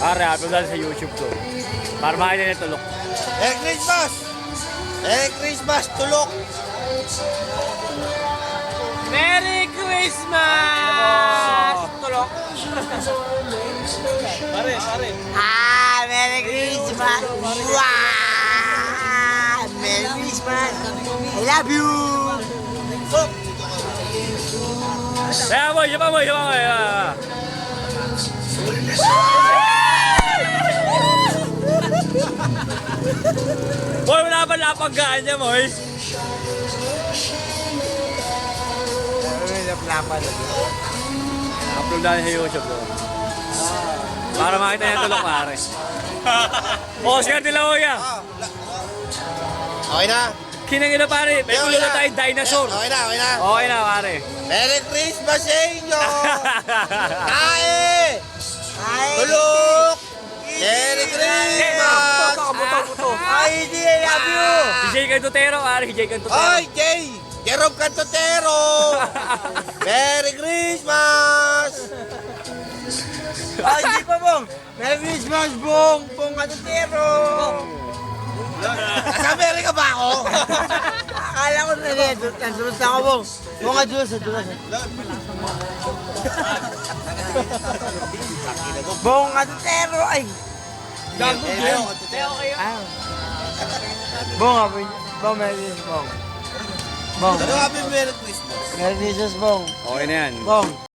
Pare, upload sa YouTube ko. Para makita niya tulok. Merry Christmas! Merry Christmas, tulok! Merry Christmas! Tulok. Pare. Merry Christmas! Wow! Merry Christmas! I love you! Kaya boy, siya pa boy. Boy, wala ba napagkaan niya, boy? Upload na sa YouTube ko. Para makita niya tulok, pare. Oscar de la Hoya. Okay na? Kinangina, pare. May ulo na tayong dinosaur. Okay na. Okay na, pare. Merry Christmas sa inyo! Kae! Tulok! Merry Christmas! Ay, di, I love you! Si Jay Cantutero, pare. Si Jay Cantutero. Ay, Jay! Jerome Cantotero! Merry Christmas! Ay, di pa, Bong! Merry Christmas, Bong! Bong Katutero! Nasa Amerika ba ako? Akala ko na rin, nandun ako, Bong. Bong, adulas. Bong Katutero! Ay! Gago din. Bong, aboy. Bong, Merry Christmas, Bong. Bong, Ano happy Merry Christmas? Merry Christmas, Bong. Okay na yan. Bong.